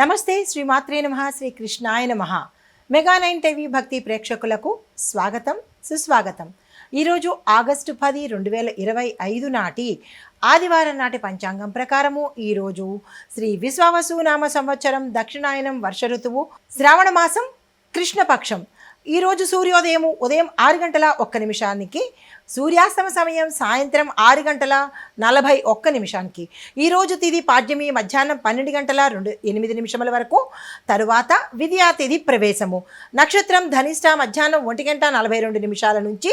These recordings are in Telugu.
నమస్తే శ్రీమాత్రే నమః శ్రీ కృష్ణాయ నమః. మెగా 9 టీవీ భక్తి ప్రేక్షకులకు స్వాగతం సుస్వాగతం. ఈరోజు ఆగస్టు 10, 2025 నాటి ఆదివారం నాటి పంచాంగం ప్రకారము ఈరోజు శ్రీ విశ్వావసు నామ సంవత్సరం దక్షిణాయనం వర్ష ఋతువు శ్రావణ మాసం కృష్ణపక్షం. ఈరోజు సూర్యోదయము ఉదయం 6 గంటల 1 నిమిషానికి, సూర్యాస్తమ సమయం సాయంత్రం 6 గంటల 41 నిమిషానికి. ఈరోజు తిథి పాడ్యమి మధ్యాహ్నం 12 గంటల 8 నిమిషముల వరకు. తరువాత విద్యా తిథి ప్రవేశము. నక్షత్రం ధనిష్ట మధ్యాహ్నం 1 గంట 42 నిమిషాల నుంచి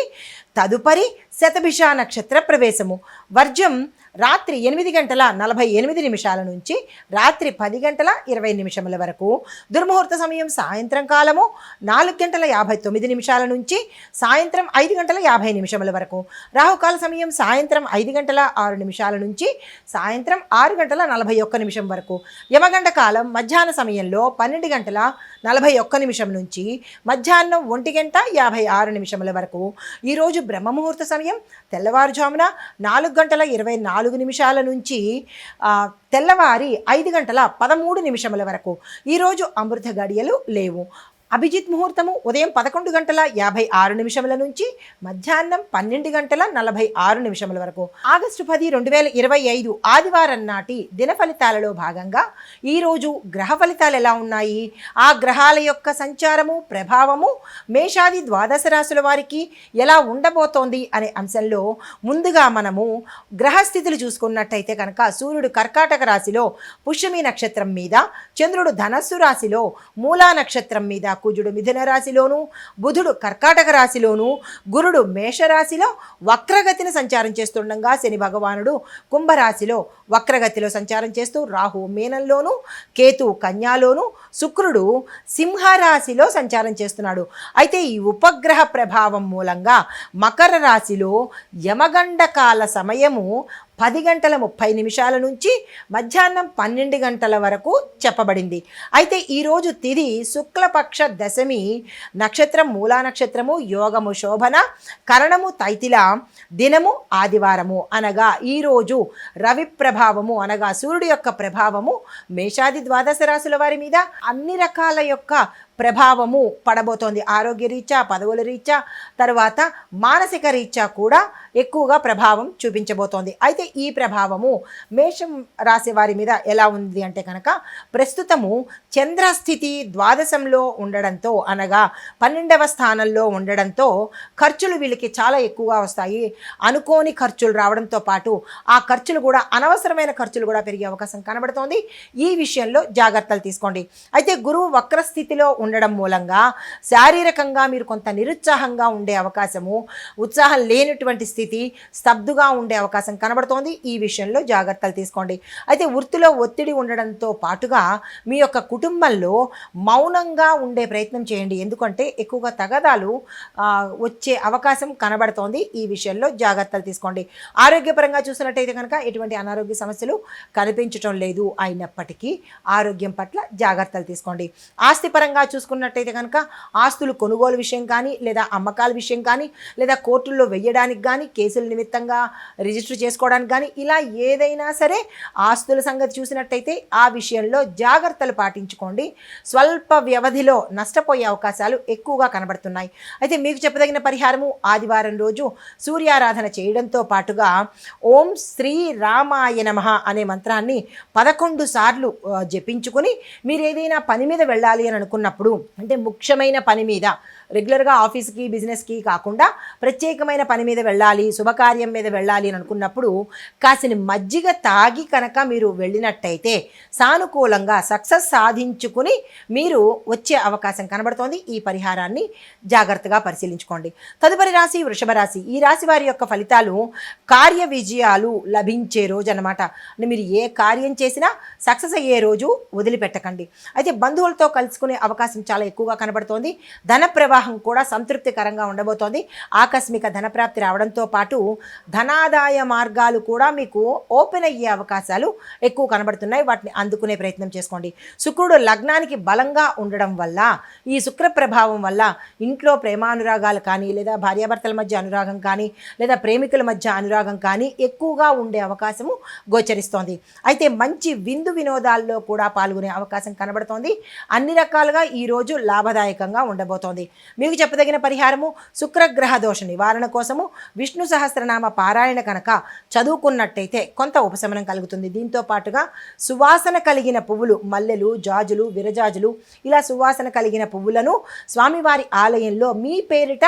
తదుపరి శతభిష నక్షత్ర ప్రవేశము. వర్జం రాత్రి 8 గంటల 48 నిమిషాల నుంచి రాత్రి 10 గంటల 20 నిమిషముల వరకు. దుర్ముహూర్త సమయం సాయంత్రం కాలము 4 గంటల 59 నిమిషాల నుంచి సాయంత్రం 5 గంటల 50 నిమిషముల వరకు. రాహుకాల సమయం సాయంత్రం 5 గంటల 6 నిమిషాల నుంచి సాయంత్రం 6 గంటల 41 నిమిషం వరకు. యమగండ కాలం మధ్యాహ్న సమయంలో 12 గంటల 41 నిమిషం నుంచి మధ్యాహ్నం 1 గంట 56 నిమిషముల వరకు. ఈరోజు బ్రహ్మముహూర్త సమయం తెల్లవారుజామున 4 గంటల 24 నిమిషాల నుంచి తెల్లవారి 5 గంటల 13 నిమిషముల వరకు. ఈరోజు అమృత గడియలు లేవు. అభిజిత్ ముహూర్తము ఉదయం 11 గంటల 56 నిమిషముల నుంచి మధ్యాహ్నం 12 గంటల 46 నిమిషముల వరకు. ఆగస్టు 10, 2025 ఆదివారం నాటి దిన ఫలితాలలో భాగంగా ఈరోజు గ్రహ ఫలితాలు ఎలా ఉన్నాయి, ఆ గ్రహాల యొక్క సంచారము ప్రభావము మేషాది ద్వాదశ రాశుల వారికి ఎలా ఉండబోతోంది అనే అంశంలో ముందుగా మనము గ్రహస్థితులు చూసుకున్నట్టయితే కనుక సూర్యుడు కర్కాటక రాశిలో పుష్యమి నక్షత్రం మీద, చంద్రుడు ధనస్సు రాశిలో మూలా నక్షత్రం మీద, కుజుడు మిథున రాశిలోను, బుధుడు కర్కాటక రాశిలోను, గురుడు మేషరాశిలో వక్రగతిని సంచారం చేస్తుండగా శని భగవానుడు కుంభరాశిలో వక్రగతిలో సంచారం చేస్తూ రాహు మీనంలోను, కేతు కన్యాలోను, శుక్రుడు సింహరాశిలో సంచారం చేస్తున్నాడు. అయితే ఈ ఉపగ్రహ ప్రభావం మూలంగా మకర రాశిలో యమగండ కాల సమయము 10 గంటల 30 నిమిషాల నుంచి మధ్యాహ్నం 12 గంటల వరకు చెప్పబడింది. అయితే ఈరోజు తిథి శుక్లపక్ష దశమి, నక్షత్రం మూలా నక్షత్రము, యోగము శోభన, కరణము తైతిల, దినము ఆదివారము. అనగా ఈరోజు రవి ప్రభావము అనగా సూర్యుడి యొక్క ప్రభావము మేషాది ద్వాదశ రాశుల వారి మీద అన్ని రకాల యొక్క ప్రభావము పడబోతోంది. ఆరోగ్య రీత్యా, పదవుల రీత్యా, తర్వాత మానసిక రీత్యా కూడా ఎక్కువగా ప్రభావం చూపించబోతోంది. అయితే ఈ ప్రభావము మేషం రాశి వారి మీద ఎలా ఉంది అంటే కనుక ప్రస్తుతము చంద్రస్థితి ద్వాదశంలో ఉండడంతో అనగా 12వ స్థానంలో ఉండడంతో ఖర్చులు వీళ్ళకి చాలా ఎక్కువగా వస్తాయి. అనుకోని ఖర్చులు రావడంతో పాటు ఆ ఖర్చులు కూడా అనవసరమైన ఖర్చులు కూడా పెరిగే అవకాశం కనబడుతోంది. ఈ విషయంలో జాగ్రత్తలు తీసుకోండి. అయితే గురువు వక్రస్థితిలో ఉండడం మూలంగా శారీరకంగా మీరు కొంత నిరుత్సాహంగా ఉండే అవకాశము, ఉత్సాహం లేనటువంటి స్థితి, స్తబ్దుగా ఉండే అవకాశం కనబడుతోంది. ఈ విషయంలో జాగ్రత్తలు తీసుకోండి. అయితే వృత్తిలో ఒత్తిడి ఉండడంతో పాటుగా మీ యొక్క కుటుంబంలో మౌనంగా ఉండే ప్రయత్నం చేయండి. ఎందుకంటే ఎక్కువగా తగాదాలు వచ్చే అవకాశం కనబడుతోంది. ఈ విషయంలో జాగ్రత్తలు తీసుకోండి. ఆరోగ్యపరంగా చూసినట్టయితే కనుక ఎటువంటి అనారోగ్య సమస్యలు కనిపించటం లేదు. అయినప్పటికీ ఆరోగ్యం పట్ల జాగ్రత్తలు తీసుకోండి. ఆస్తిపరంగా చూసుకున్నట్టయితే కనుక ఆస్తులు కొనుగోలు విషయం కానీ, లేదా అమ్మకాల విషయం కానీ, లేదా కోర్టుల్లో వెయ్యడానికి కానీ, కేసుల నిమిత్తంగా రిజిస్టర్ చేసుకోవడానికి కానీ, ఇలా ఏదైనా సరే ఆస్తుల సంగతి చూసినట్టయితే ఆ విషయంలో జాగ్రత్తలు పాటించుకోండి. స్వల్ప వ్యవధిలో నష్టపోయే అవకాశాలు ఎక్కువగా కనబడుతున్నాయి. అయితే మీకు చెప్పదగిన పరిహారము ఆదివారం రోజు సూర్యారాధన చేయడంతో పాటుగా ఓం శ్రీ రామాయ నమః అనే మంత్రాన్ని 11 సార్లు జపించుకొని మీరు ఏదైనా పని మీద వెళ్ళాలి అని అనుకున్నప్పుడు, అంటే ముఖ్యమైన పని మీద, రెగ్యులర్గా ఆఫీస్కి బిజినెస్కి కాకుండా ప్రత్యేకమైన పని మీద వెళ్ళాలి, శుభకార్యం మీద వెళ్ళాలి అని అనుకున్నప్పుడు కాసిన మజ్జిగ తాగి కనుక మీరు వెళ్ళినట్టయితే సానుకూలంగా సక్సెస్ సాధించుకుని మీరు వచ్చే అవకాశం కనబడుతోంది. ఈ పరిహారాన్ని జాగ్రత్తగా పరిశీలించుకోండి. తదుపరి రాశి వృషభ రాశి. ఈ రాశి వారి యొక్క ఫలితాలు కార్య విజయాలు లభించే రోజు అనమాట. మీరు ఏ కార్యం చేసినా సక్సెస్ అయ్యే రోజు వదిలిపెట్టకండి. అయితే బంధువులతో కలుసుకునే అవకాశం అవకాశం చాలా ఎక్కువగా కనబడుతోంది. ధన ప్రవాహం కూడా సంతృప్తికరంగా ఉండబోతోంది. ఆకస్మిక ధనప్రాప్తి రావడంతో పాటు ధనాదాయ మార్గాలు కూడా మీకు ఓపెన్ అయ్యే అవకాశాలు ఎక్కువ కనబడుతున్నాయి. వాటిని అందుకునే ప్రయత్నం చేసుకోండి. శుక్రుడు లగ్నానికి బలంగా ఉండడం వల్ల, ఈ శుక్ర ప్రభావం వల్ల ఇంట్లో ప్రేమానురాగాలు కానీ, లేదా భార్యాభర్తల మధ్య అనురాగం కానీ, లేదా ప్రేమికుల మధ్య అనురాగం కానీ ఎక్కువగా ఉండే అవకాశము గోచరిస్తోంది. అయితే మంచి విందు వినోదాల్లో కూడా పాల్గొనే అవకాశం కనబడుతోంది. అన్ని రకాలుగా ఈరోజు లాభదాయకంగా ఉండబోతోంది. మీకు చెప్పదగిన పరిహారము శుక్రగ్రహ దోష నివారణ కోసము విష్ణు సహస్రనామ పారాయణ కనుక చదువుకున్నట్టయితే కొంత ఉపశమనం కలుగుతుంది. దీంతో పాటుగా సువాసన కలిగిన పువ్వులు, మల్లెలు, జాజులు, విరజాజులు, ఇలా సువాసన కలిగిన పువ్వులను స్వామివారి ఆలయంలో మీ పేరిట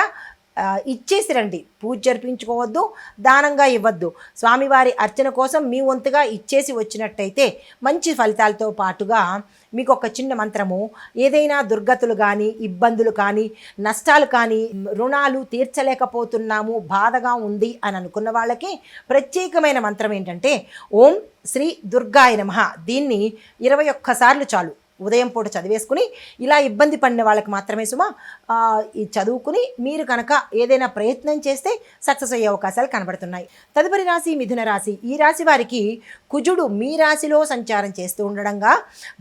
ఇచ్చేసి రండి. పూజ జరిపించుకోవద్దు, దానంగా ఇవ్వద్దు. స్వామివారి అర్చన కోసం మీ వంతుగా ఇచ్చేసి వచ్చినట్టయితే మంచి ఫలితాలతో పాటుగా మీకు ఒక చిన్న మంత్రము, ఏదైనా దుర్గతులు కానీ, ఇబ్బందులు కానీ, నష్టాలు కానీ, రుణాలు తీర్చలేకపోతున్నాము, బాధగా ఉంది అని అనుకున్న వాళ్ళకి ప్రత్యేకమైన మంత్రం ఏంటంటే ఓం శ్రీ దుర్గాయ నమః. దీన్ని 21 సార్లు చాలు. ఉదయం పూట చదివేసుకుని, ఇలా ఇబ్బంది పడిన వాళ్ళకి మాత్రమే ఈ చదువుకుని మీరు కనుక ఏదైనా ప్రయత్నం చేస్తే సక్సెస్ అయ్యే అవకాశాలు కనబడుతున్నాయి. తదుపరి రాశి మిథున రాశి. ఈ రాశి వారికి కుజుడు మీ రాశిలో సంచారం చేస్తూ ఉండడంగా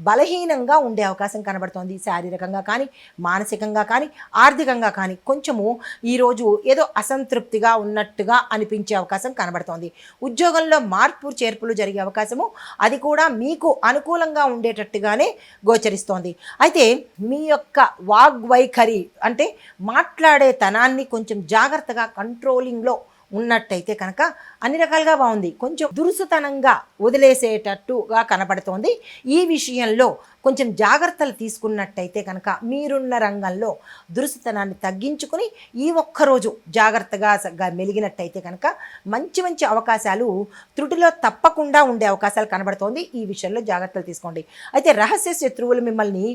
బలహీనంగా ఉండే అవకాశం కనబడుతోంది. శారీరకంగా కానీ, మానసికంగా కానీ, ఆర్థికంగా కానీ కొంచెము ఈరోజు ఏదో అసంతృప్తిగా ఉన్నట్టుగా అనిపించే అవకాశం కనబడుతోంది. ఉద్యోగంలో మార్పు చేర్పులు జరిగే అవకాశము, అది కూడా మీకు అనుకూలంగా ఉండేటట్టుగానే గోచరిస్తోంది. అయితే మీ యొక్క వాగ్వైఖరి అంటే మాట్లాడే తనాన్ని కొంచెం జాగ్రత్తగా కంట్రోలింగ్లో ఉన్నట్టయితే కనుక అన్ని రకాలుగా బాగుంది. కొంచెం దురుసుతనంగా వదిలేసేటట్టుగా కనపడుతోంది. ఈ విషయంలో కొంచెం జాగ్రత్తలు తీసుకున్నట్టయితే కనుక మీరున్న రంగంలో దురుసుతనాన్ని తగ్గించుకుని ఈ ఒక్కరోజు జాగ్రత్తగా మెలిగినట్టయితే కనుక మంచి మంచి అవకాశాలు త్రుటిలో తప్పకుండా ఉండే అవకాశాలు కనబడుతోంది. ఈ విషయంలో జాగ్రత్తలు తీసుకోండి. అయితే రహస్య శత్రువులు మిమ్మల్ని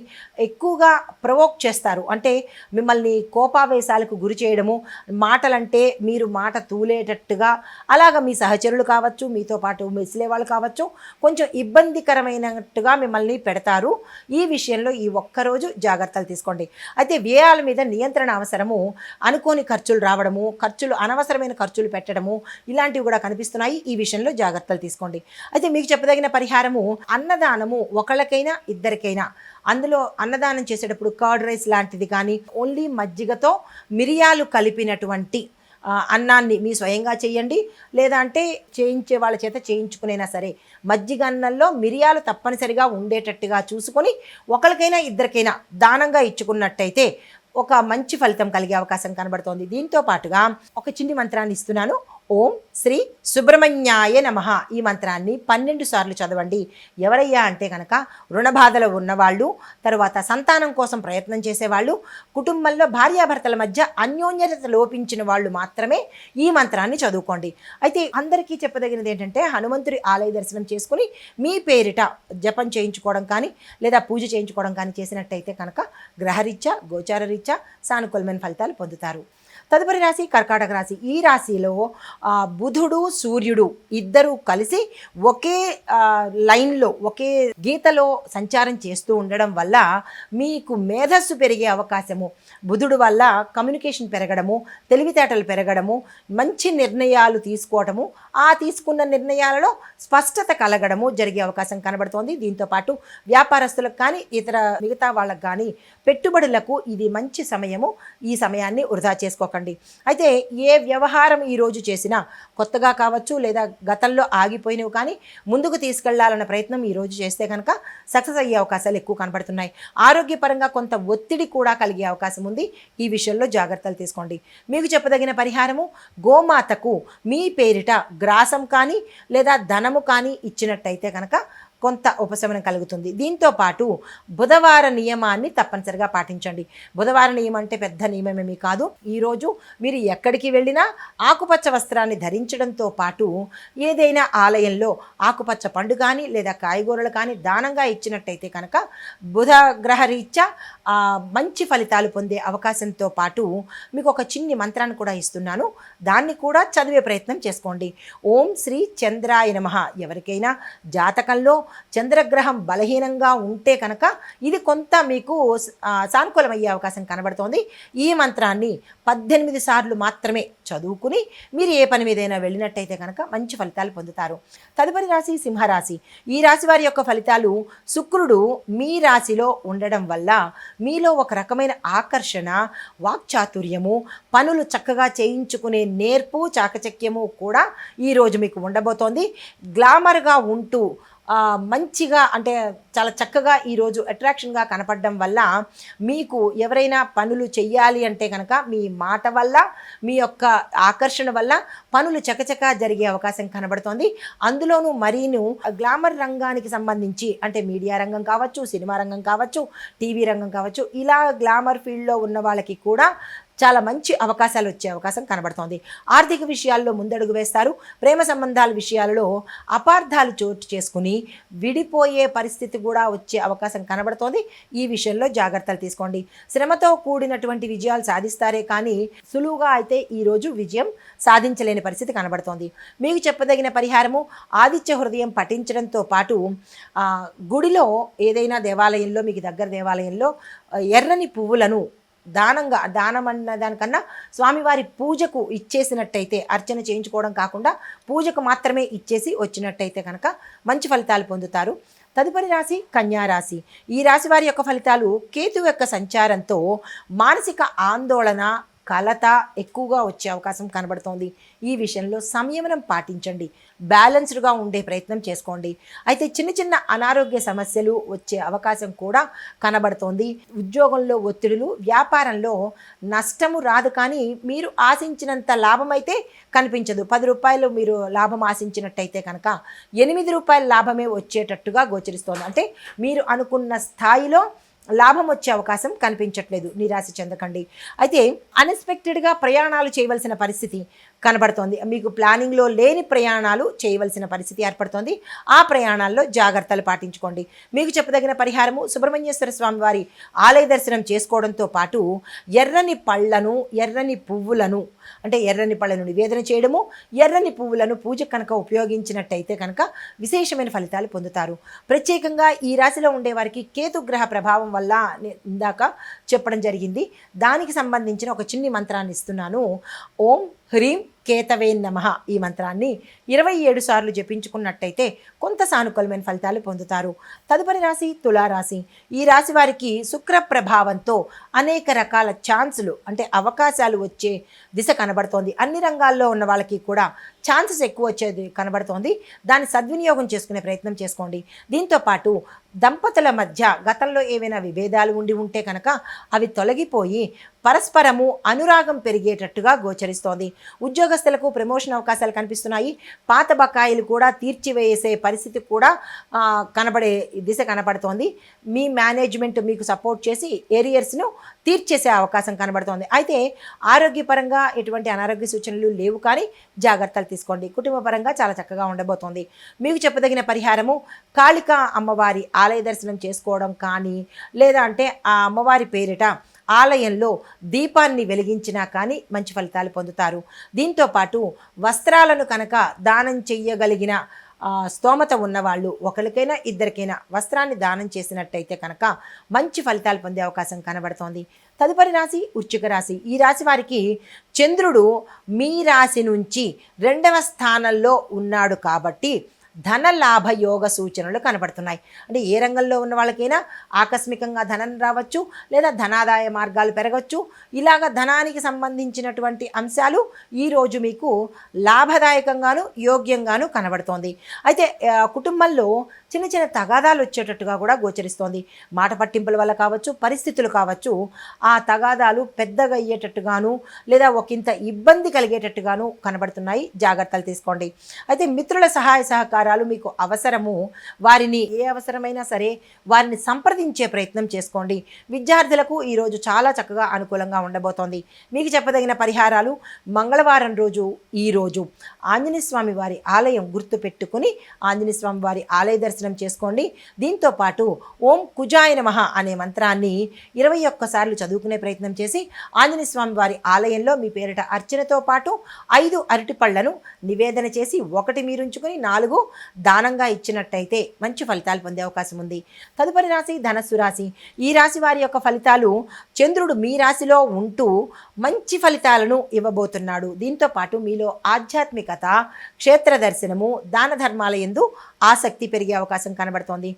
ఎక్కువగా ప్రవోక్ చేస్తారు. అంటే మిమ్మల్ని కోపావేశాలకు గురి చేయడము, మాటలంటే మీరు మాట తూలేటట్టుగా, అలాగ మీ సహచరులు కావచ్చు, మీతో పాటు మెసిలే వాళ్ళు కావచ్చు, కొంచెం ఇబ్బందికరమైనట్టుగా మిమ్మల్ని పెడతారు. ఈ విషయంలో ఈ ఒక్కరోజు జాగ్రత్తలు తీసుకోండి. అయితే వ్యయాల మీద నియంత్రణ అవసరము. అనుకోని ఖర్చులు రావడము, అనవసరమైన ఖర్చులు పెట్టడము, ఇలాంటివి కూడా కనిపిస్తున్నాయి. ఈ విషయంలో జాగ్రత్తలు తీసుకోండి. అయితే మీకు చెప్పదగిన పరిహారము అన్నదానము, ఒకళ్ళకైనా ఇద్దరికైనా. అందులో అన్నదానం చేసేటప్పుడు కర్డ్ రైస్ లాంటిది కానీ, ఓన్లీ మజ్జిగతో మిరియాలు కలిపినటువంటి అన్నాన్ని మీ స్వయంగా చేయండి, లేదా అంటే చేయించే వాళ్ళ చేత చేయించుకునైనా సరే మజ్జిగ అన్నంలో మిరియాలు తప్పనిసరిగా ఉండేటట్టుగా చూసుకొని ఒకరికైనా ఇద్దరికైనా దానంగా ఇచ్చుకున్నట్టయితే ఒక మంచి ఫలితం కలిగే అవకాశం కనబడుతోంది. దీంతో పాటుగా ఒక చిన్ని మంత్రాన్ని ఇస్తున్నాను. ఓం శ్రీ సుబ్రహ్మణ్యాయ నమః. ఈ మంత్రాన్ని 12 సార్లు చదవండి. ఎవరయ్యా అంటే కనుక రుణబాధలో ఉన్నవాళ్ళు, తరువాత సంతానం కోసం ప్రయత్నం చేసేవాళ్ళు, కుటుంబంలో భార్యాభర్తల మధ్య అన్యోన్యత లోపించిన వాళ్ళు మాత్రమే ఈ మంత్రాన్ని చదువుకోండి. అయితే అందరికీ చెప్పదగినది ఏంటంటే హనుమంతుడి ఆలయ దర్శనం చేసుకుని మీ పేరిట జపం చేయించుకోవడం కానీ, లేదా పూజ చేయించుకోవడం కానీ చేసినట్టయితే కనుక గ్రహరీత్యా, గోచారరీత్యా సానుకూలమైన ఫలితాలు పొందుతారు. తదుపరి రాశి కర్కాటక రాశి. ఈ రాశిలో బుధుడు, సూర్యుడు ఇద్దరూ కలిసి ఒకే లైన్లో, ఒకే గీతలో సంచారం చేస్తూ ఉండడం వల్ల మీకు మేధస్సు పెరిగే అవకాశము, బుధుడు వల్ల కమ్యూనికేషన్ పెరగడము, తెలివితేటలు పెరగడము, మంచి నిర్ణయాలు తీసుకోవటము, ఆ తీసుకున్న నిర్ణయాలలో స్పష్టత కలగడము జరిగే అవకాశం కనబడుతోంది. దీంతోపాటు వ్యాపారస్తులకు కానీ, మిగతా వాళ్ళకు కానీ పెట్టుబడులకు ఇది మంచి సమయము. ఈ సమయాన్ని వృధా చేసుకోకండి. అయితే ఏ వ్యవహారం ఈరోజు చేసినా కొత్తగా కావచ్చు, లేదా గతంలో ఆగిపోయినవి కానీ ముందుకు తీసుకెళ్లాలన్న ప్రయత్నం ఈరోజు చేస్తే కనుక సక్సెస్ అయ్యే అవకాశాలు ఎక్కువ కనబడుతున్నాయి. ఆరోగ్యపరంగా కొంత ఒత్తిడి కూడా కలిగే అవకాశం ఉంది. ఈ విషయంలో జాగ్రత్తలు తీసుకోండి. మీకు చెప్పదగిన పరిహారము గోమాతకు మీ పేరిట గ్రాసం కానీ, లేదా ధనము కానీ ఇచ్చినట్టయితే కనుక కొంత ఉపశమనం కలుగుతుంది. దీంతో పాటు బుధవార నియమాన్ని తప్పనిసరిగా పాటించండి. బుధవార నియమం అంటే పెద్ద నియమమేమీ కాదు. ఈరోజు మీరు ఎక్కడికి వెళ్ళినా ఆకుపచ్చ వస్త్రాన్ని ధరించడంతో పాటు ఏదైనా ఆలయంలో ఆకుపచ్చ పండు కానీ, లేదా కాయగూరలు కానీ దానంగా ఇచ్చినట్టయితే కనుక బుధ గ్రహ రీత్యా మంచి ఫలితాలు పొందే అవకాశంతో పాటు మీకు ఒక చిన్ని మంత్రాన్ని కూడా ఇస్తున్నాను. దాన్ని కూడా చదివే ప్రయత్నం చేసుకోండి. ఓం శ్రీ చంద్రాయ నమః. ఎవరికైనా జాతకంలో చంద్రగ్రహం బలహీనంగా ఉంటే కనుక ఇది కొంత మీకు సానుకూలమయ్యే అవకాశం కనబడుతోంది. ఈ మంత్రాన్ని 18 సార్లు మాత్రమే చదువుకుని మీరు ఏ పని మీదైనా వెళ్ళినట్టయితే కనుక మంచి ఫలితాలు పొందుతారు. తదుపరి రాశి సింహరాశి. ఈ రాశి వారి యొక్క ఫలితాలు, శుక్రుడు మీ రాశిలో ఉండడం వల్ల మీలో ఒక రకమైన ఆకర్షణ, వాక్చాతుర్యము, పనులు చక్కగా చేయించుకునే నేర్పు, చాకచక్యము కూడా ఈరోజు మీకు ఉండబోతోంది. గ్లామర్గా ఉంటూ మంచిగా అంటే చాలా చక్కగా ఈరోజు అట్రాక్షన్గా కనపడడం వల్ల మీకు ఎవరైనా పనులు చెయ్యాలి అంటే కనుక మీ మాట వల్ల, మీ యొక్క ఆకర్షణ వల్ల పనులు చకచకా జరిగే అవకాశం కనబడుతోంది. అందులోనూ మరీను గ్లామర్ రంగానికి సంబంధించి అంటే మీడియా రంగం కావచ్చు, సినిమా రంగం కావచ్చు, టీవీ రంగం కావచ్చు, ఇలా గ్లామర్ ఫీల్డ్లో ఉన్న వాళ్ళకి కూడా చాలా మంచి అవకాశాలు వచ్చే అవకాశం కనబడుతోంది. ఆర్థిక విషయాల్లో ముందడుగు వేస్తారు. ప్రేమ సంబంధాల విషయాలలో అపార్థాలు చోటు చేసుకుని విడిపోయే పరిస్థితి కూడా వచ్చే అవకాశం కనబడుతోంది. ఈ విషయంలో జాగ్రత్తలు తీసుకోండి. శ్రమతో కూడినటువంటి విజయాలు సాధిస్తారే కానీ సులువుగా అయితే ఈరోజు విజయం సాధించలేని పరిస్థితి కనబడుతోంది. మీకు చెప్పదగిన పరిహారము ఆదిత్య హృదయం పఠించడంతో పాటు గుడిలో ఏదైనా దేవాలయంలో, మీకు దగ్గర దేవాలయంలో ఎర్రని పువ్వులను దానం అన్న దానికన్నా స్వామివారి పూజకు ఇచ్చేసినట్టయితే, అర్చన చేయించుకోవడం కాకుండా పూజకు మాత్రమే ఇచ్చేసి వచ్చినట్టయితే కనుక మంచి ఫలితాలు పొందుతారు. తదుపరి రాశి కన్యారాశి. ఈ రాశి వారి యొక్క ఫలితాలు, కేతు యొక్క సంచారంతో మానసిక ఆందోళన, కలత ఎక్కువగా వచ్చే అవకాశం కనబడుతోంది. ఈ విషయంలో సంయమనం పాటించండి, బ్యాలెన్స్డ్గా ఉండే ప్రయత్నం చేసుకోండి. అయితే చిన్న చిన్న అనారోగ్య సమస్యలు వచ్చే అవకాశం కూడా కనబడుతోంది. ఉద్యోగంలో ఒత్తిడులు, వ్యాపారంలో నష్టము రాదు కానీ మీరు ఆశించినంత లాభం అయితే కనిపించదు. 10 రూపాయలు మీరు లాభం ఆశించినట్టయితే కనుక 8 రూపాయల లాభమే వచ్చేటట్టుగా గోచరిస్తోంది. అంటే మీరు అనుకున్న స్థాయిలో లాభం వచ్చే అవకాశం కనిపించట్లేదు. నిరాశ చెందకండి. అయితే అన్ఎక్స్పెక్టెడ్గా ప్రయాణాలు చేయవలసిన పరిస్థితి కనబడుతోంది. మీకు ప్లానింగ్లో లేని ప్రయాణాలు చేయవలసిన పరిస్థితి ఏర్పడుతోంది. ఆ ప్రయాణాల్లో జాగ్రత్తలు పాటించుకోండి. మీకు చెప్పదగిన పరిహారము సుబ్రహ్మణ్యేశ్వర స్వామి వారి ఆలయ దర్శనం చేసుకోవడంతో పాటు ఎర్రని పళ్ళను, ఎర్రని పువ్వులను అంటే ఎర్రని పళ్ళను నివేదన చేయడము, ఎర్రని పువ్వులను పూజ కనుక ఉపయోగించినట్టయితే కనుక విశేషమైన ఫలితాలు పొందుతారు. ప్రత్యేకంగా ఈ రాశిలో ఉండేవారికి కేతుగ్రహ ప్రభావం వల్ల ఇందాక చెప్పడం జరిగింది. దానికి సంబంధించిన ఒక చిన్ని మంత్రాన్ని ఇస్తున్నాను. ఓం హ్రీం కేతవే నమః. ఈ మంత్రాన్ని 27 సార్లు జపించుకున్నట్టయితే కొంత సానుకూలమైన ఫలితాలు పొందుతారు. తదుపరి రాశి తులారాశి. ఈ రాశి వారికి శుక్ర ప్రభావంతో అనేక రకాల ఛాన్సులు అంటే అవకాశాలు వచ్చే దిశ కనబడుతోంది. అన్ని రంగాల్లో ఉన్న వాళ్ళకి కూడా ఛాన్సెస్ ఎక్కువ వచ్చేది కనబడుతోంది. దాన్ని సద్వినియోగం చేసుకునే ప్రయత్నం చేసుకోండి. దీంతోపాటు దంపతుల మధ్య గతంలో ఏవైనా విభేదాలు ఉంటే కనుక అవి తొలగిపోయి పరస్పరము అనురాగం పెరిగేటట్టుగా గోచరిస్తోంది. ఉద్యోగస్తులకు ప్రమోషన్ అవకాశాలు కనిపిస్తున్నాయి. పాత బకాయిలు కూడా తీర్చివేసే పరిస్థితి కూడా కనబడే దిశ కనబడుతోంది. మీ మేనేజ్మెంట్ మీకు సపోర్ట్ చేసి ఏరియర్స్ను తీర్చేసే అవకాశం కనబడుతోంది. అయితే ఆరోగ్యపరంగా ఎటువంటి అనారోగ్య సూచనలు లేవు కానీ జాగ్రత్తలు తీసుకోండి. కుటుంబపరంగా చాలా చక్కగా ఉండబోతోంది. మీకు చెప్పదగిన పరిహారము కాళికా అమ్మవారి ఆలయ దర్శనం చేసుకోవడం కానీ, లేదా అంటే ఆ అమ్మవారి పేరిట ఆలయంలో దీపాన్ని వెలిగించినా కానీ మంచి ఫలితాలు పొందుతారు. దీంతోపాటు వస్త్రాలను కనుక దానం చెయ్యగలిగిన స్తోమత ఉన్నవాళ్ళు ఒకరికైనా ఇద్దరికైనా వస్త్రాన్ని దానం చేసినట్టయితే కనుక మంచి ఫలితాలు పొందే అవకాశం కనబడుతోంది. తదుపరి రాశి వృశ్చిక రాశి. ఈ రాశి వారికి చంద్రుడు మీ రాశి నుంచి 2వ స్థానంలో ఉన్నాడు కాబట్టి ధన లాభ యోగ సూచనలు కనబడుతున్నాయి. అంటే ఏ రంగంలో ఉన్న వాళ్ళకైనా ఆకస్మికంగా ధనం రావచ్చు, లేదా ధనాదాయ మార్గాలు పెరగవచ్చు. ఇలాగ ధనానికి సంబంధించినటువంటి అంశాలు ఈరోజు మీకు లాభదాయకంగాను యోగ్యంగాను కనబడుతోంది. అయితే కుటుంబంలో చిన్న చిన్న తగాదాలు వచ్చేటట్టుగా కూడా గోచరిస్తోంది. మాట పట్టింపుల వల్ల కావచ్చు, పరిస్థితులు కావచ్చు, ఆ తగాదాలు పెద్దగా అయ్యేటట్టుగాను లేదా ఒకంత ఇబ్బంది కలిగేటట్టుగాను కనబడుతున్నాయి. జాగ్రత్తలు తీసుకోండి. అయితే మిత్రుల సహాయ సహకారాలు మీకు అవసరము. వారిని ఏ అవసరమైనా సరే వారిని సంప్రదించే ప్రయత్నం చేసుకోండి. విద్యార్థులకు ఈరోజు చాలా చక్కగా అనుకూలంగా ఉండబోతోంది. మీకు చెప్పదగిన పరిహారాలు మంగళవారం రోజు ఈరోజు ఆంజనేయ స్వామి వారి ఆలయం గుర్తు పెట్టుకుని ఆంజనేయ స్వామి వారి ఆలయ దర్శనం దర్శనం చేసుకోండి. దీంతో పాటు ఓం కుజాయ నమః అనే మంత్రాన్ని 21 సార్లు చదువుకునే ప్రయత్నం చేసి ఆంజనేయ స్వామి వారి ఆలయంలో మీ పేరిట అర్చనతో పాటు 5 అరటి పళ్లను నివేదన చేసి 1 మీరుంచుకొని 4 దానంగా ఇచ్చినట్టయితే మంచి ఫలితాలు పొందే అవకాశం ఉంది. తదుపరి రాశి ధనస్సు రాశి. ఈ రాశి వారి యొక్క ఫలితాలు, చంద్రుడు మీ రాశిలో ఉంటూ మంచి ఫలితాలను ఇవ్వబోతున్నాడు. దీంతో పాటు మీలో ఆధ్యాత్మికత, క్షేత్ర దర్శనము, దాన ధర్మాల యందు ఆసక్తి పెరిగే అవకాశం కనబడుతోంది.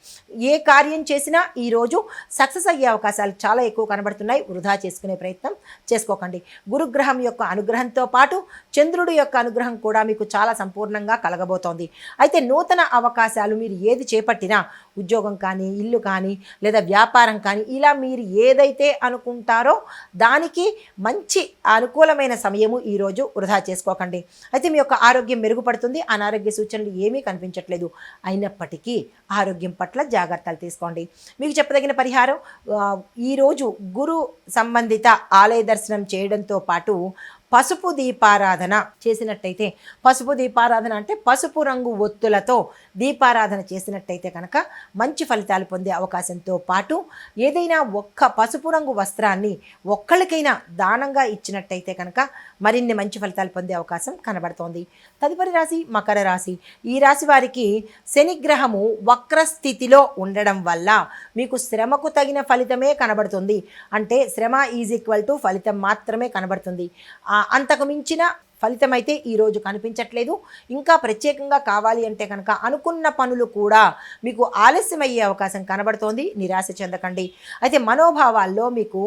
ఏ కార్యం చేసినా ఈరోజు సక్సెస్ అయ్యే అవకాశాలు చాలా ఎక్కువ కనబడుతున్నాయి. వృధా చేసుకునే ప్రయత్నం చేసుకోకండి. గురుగ్రహం యొక్క అనుగ్రహంతో పాటు చంద్రుడి యొక్క అనుగ్రహం కూడా మీకు చాలా సంపూర్ణంగా కలగబోతోంది. అయితే నూతన అవకాశాలు మీరు ఏది చేపట్టినా, ఉద్యోగం కానీ, ఇల్లు కానీ, లేదా వ్యాపారం కానీ, ఇలా మీరు ఏదైతే అనుకుంటారో దానికి మంచి అనుకూలమైన సమయము ఈరోజు. వృధా చేసుకోకండి. అయితే మీ యొక్క ఆరోగ్యం మెరుగుపడుతుంది. అనారోగ్య సూచనలు ఏమీ కనిపించట్లేదు. అయినప్పటికీ ఆరోగ్యం పట్ల జాగ్రత్తలు తీసుకోండి. మీకు చెప్పదగిన పరిహారం, ఈరోజు గురు సంబంధిత ఆలయ దర్శనం చేయడంతో పాటు పసుపు దీపారాధన చేసినట్టయితే, పసుపు దీపారాధన అంటే పసుపు రంగు ఒత్తులతో దీపారాధన చేసినట్టయితే కనుక మంచి ఫలితాలు పొందే అవకాశంతో పాటు ఏదైనా ఒక్క పసుపు రంగు వస్త్రాన్ని ఒక్కళ్ళకైనా దానంగా ఇచ్చినట్టయితే కనుక మరిన్ని మంచి ఫలితాలు పొందే అవకాశం కనబడుతోంది. తదుపరి రాశి మకర రాశి. ఈ రాశి వారికి శనిగ్రహము వక్రస్థితిలో ఉండడం వల్ల మీకు శ్రమకు తగిన ఫలితమే కనబడుతుంది. అంటే శ్రమ ఈజ్ ఈక్వల్ టు ఫలితం మాత్రమే కనబడుతుంది. అంతకు మించిన ఫలితం అయితే ఈరోజు కనిపించట్లేదు. ఇంకా ప్రత్యేకంగా కావాలి అంటే కనుక అనుకున్న పనులు కూడా మీకు ఆలస్యమయ్యే అవకాశం కనబడుతోంది. నిరాశ చెందకండి. అయితే మనోభావాల్లో మీకు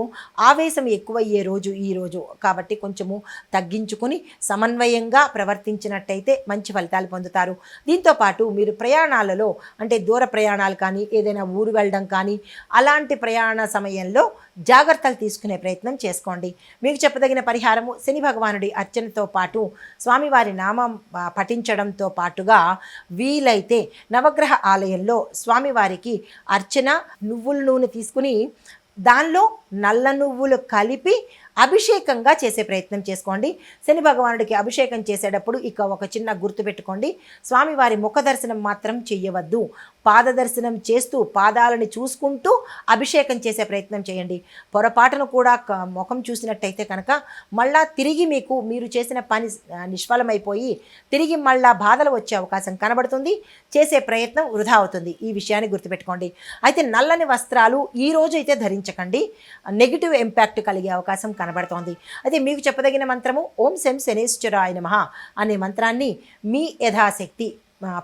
ఆవేశం ఎక్కువయ్యే రోజు ఈరోజు. కాబట్టి కొంచెము తగ్గించుకుని సమన్వయంగా ప్రవర్తించినట్టయితే మంచి ఫలితాలు పొందుతారు. దీంతోపాటు మీరు ప్రయాణాలలో, అంటే దూర ప్రయాణాలు కానీ, ఏదైనా ఊరు వెళ్ళడం కానీ, అలాంటి ప్రయాణ సమయంలో జాగ్రత్తలు తీసుకునే ప్రయత్నం చేసుకోండి. మీకు చెప్పదగిన పరిహారము, శని భగవానుడి అర్చనతో పాటు స్వామివారి నామం పఠించడంతో పాటుగా వీలైతే నవగ్రహ ఆలయంలో స్వామివారికి అర్చన, నువ్వుల నూనె తీసుకుని దానిలో నల్ల నువ్వులు కలిపి అభిషేకంగా చేసే ప్రయత్నం చేసుకోండి. శని భగవానుడికి అభిషేకం చేసేటప్పుడు ఇక ఒక చిన్న గుర్తు పెట్టుకోండి. స్వామివారి ముఖ దర్శనం మాత్రం చెయ్యవద్దు. పాద దర్శనం చేస్తూ పాదాలను చూసుకుంటూ అభిషేకం చేసే ప్రయత్నం చేయండి. పొరపాటును కూడా ముఖం చూసినట్టయితే కనుక మళ్ళా తిరిగి మీరు చేసిన పని నిష్ఫలమైపోయి తిరిగి మళ్ళా బాధలు వచ్చే అవకాశం కనబడుతుంది. చేసే ప్రయత్నం వృధా అవుతుంది. ఈ విషయాన్ని గుర్తుపెట్టుకోండి. అయితే నల్లని వస్త్రాలు ఈ రోజు అయితే ధరించకండి. నెగిటివ్ ఇంపాక్ట్ కలిగే అవకాశం కనబడుతోంది. అయితే మీకు చెప్పదగిన మంత్రము ఓం శం శనేశ్వరాయ నమః అనే మంత్రాన్ని మీ యథాశక్తి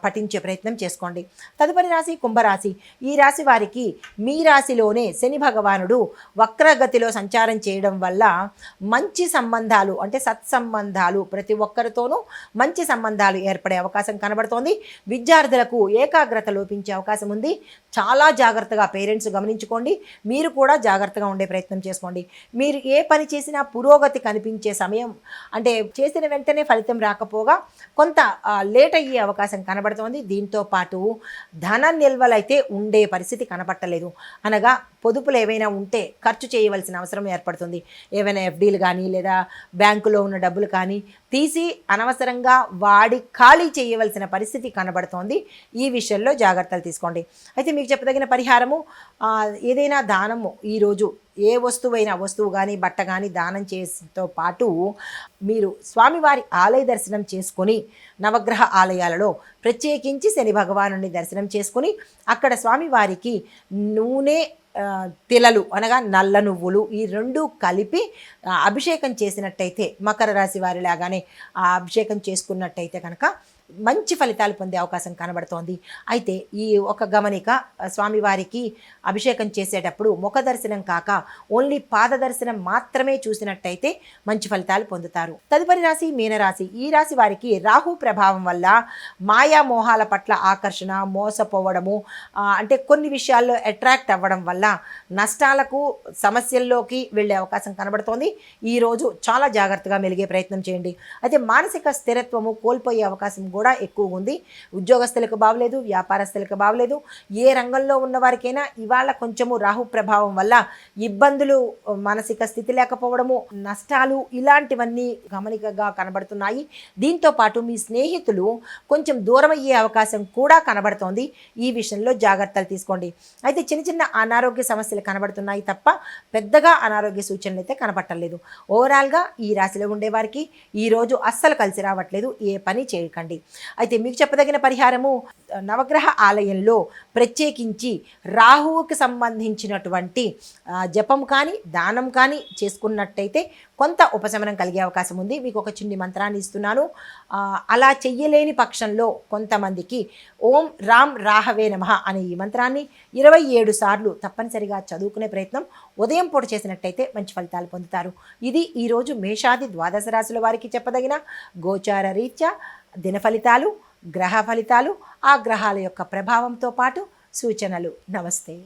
పఠించే ప్రయత్నం చేసుకోండి. తదుపరి రాశి కుంభరాశి. ఈ రాశి వారికి మీ రాశిలోనే శని భగవానుడు వక్రగతిలో సంచారం చేయడం వల్ల మంచి సంబంధాలు, అంటే సత్సంబంధాలు, ప్రతి ఒక్కరితోనూ మంచి సంబంధాలు ఏర్పడే అవకాశం కనబడుతోంది. విద్యార్థులకు ఏకాగ్రత లోపించే అవకాశం ఉంది. చాలా జాగ్రత్తగా పేరెంట్స్ గమనించుకోండి. మీరు కూడా జాగ్రత్తగా ఉండే ప్రయత్నం చేసుకోండి. మీరు ఏ పని చేసినా పురోగతి కనిపించే సమయం, అంటే చేసిన వెంటనే ఫలితం రాకపోగా కొంత లేట్ అయ్యే అవకాశం కనబడుతోంది. దీంతో పాటు ధన నిల్వలైతే ఉండే పరిస్థితి కనపట్టలేదు. అనగా పొదుపులు ఏవైనా ఉంటే ఖర్చు చేయవలసిన అవసరం ఏర్పడుతుంది. ఏవైనా ఎఫ్డీలు కానీ, లేదా బ్యాంకులో ఉన్న డబ్బులు కానీ తీసి అనవసరంగా వాడి ఖాళీ చేయవలసిన పరిస్థితి కనబడుతోంది. ఈ విషయంలో జాగ్రత్తలు తీసుకోండి. అయితే మీకు చెప్పదగిన పరిహారము, ఏదైనా దానము ఈరోజు ఏ వస్తువు కానీ బట్ట కానీ దానం చేసితో పాటు మీరు స్వామివారి ఆలయ దర్శనం చేసుకొని నవగ్రహ ఆలయాలలో ప్రత్యేకించి శని భగవానుని దర్శనం చేసుకొని అక్కడ స్వామివారికి నూనె, తిలలు అనగా నల్ల నువ్వులు ఈ రెండు కలిపి అభిషేకం చేసినట్టయితే, మకర రాశి వారిలాగానే ఆ అభిషేకం చేసుకున్నట్టయితే కనుక మంచి ఫలితాలు పొందే అవకాశం కనబడుతోంది. అయితే ఈ ఒక గమనిక, స్వామివారికి అభిషేకం చేసేటప్పుడు ముఖ దర్శనం కాక ఓన్లీ పాద దర్శనం మాత్రమే చూసినట్టయితే మంచి ఫలితాలు పొందుతారు. తదుపరి రాశి మీనరాశి. ఈ రాశి వారికి రాహు ప్రభావం వల్ల మాయా మోహాల పట్ల ఆకర్షణ, మోసపోవడము, అంటే కొన్ని విషయాల్లో అట్రాక్ట్ అవ్వడం వల్ల నష్టాలకు, సమస్యల్లోకి వెళ్ళే అవకాశం కనబడుతోంది. ఈరోజు చాలా జాగ్రత్తగా మెలిగే ప్రయత్నం చేయండి. అయితే మానసిక స్థిరత్వము కోల్పోయే అవకాశం కూడా కూడా ఎక్కువగా ఉంది. ఉద్యోగస్తులకు బాగలేదు, వ్యాపారస్తులకు బాగలేదు. ఏ రంగంలో ఉన్న వారికైనా ఇవాళ కొంచెము రాహు ప్రభావం వల్ల ఇబ్బందులు, మానసిక స్థితి లేకపోవడము, నష్టాలు ఇలాంటివన్నీ గమనికగా కనబడుతున్నాయి. దీంతో పాటు మీ స్నేహితులు కొంచెం దూరం అయ్యే అవకాశం కూడా కనబడుతోంది. ఈ విషయంలో జాగ్రత్తలు తీసుకోండి. అయితే చిన్న చిన్న అనారోగ్య సమస్యలు కనబడుతున్నాయి తప్ప పెద్దగా అనారోగ్య సూచనలు అయితే కనబట్టలేదు. ఓవరాల్గా ఈ రాశిలో ఉండేవారికి ఈరోజు అస్సలు కలిసి రావట్లేదు. ఏ పని చేయకండి. అయితే మీకు చెప్పదగిన పరిహారము, నవగ్రహ ఆలయంలో ప్రత్యేకించి రాహువుకి సంబంధించినటువంటి జపం కానీ దానం కానీ చేసుకున్నట్టయితే కొంత ఉపశమనం కలిగే అవకాశం ఉంది. మీకు ఒక చిన్ని మంత్రాన్ని ఇస్తున్నాను. అలా చెయ్యలేని పక్షంలో కొంతమందికి ఓం రామ్ రాహవే నమః అనే ఈ మంత్రాన్ని 27 సార్లు తప్పనిసరిగా చదువుకునే ప్రయత్నం ఉదయం పూట చేసినట్టయితే మంచి ఫలితాలు పొందుతారు. ఇది ఈరోజు మేషాది ద్వాదశ రాశుల వారికి చెప్పదగిన గోచార రీత్యా దిన ఫలితాలు, గ్రహ ఫలితాలు, ఆ గ్రహాల యొక్క ప్రభావంతో పాటు సూచనలు. నమస్తే.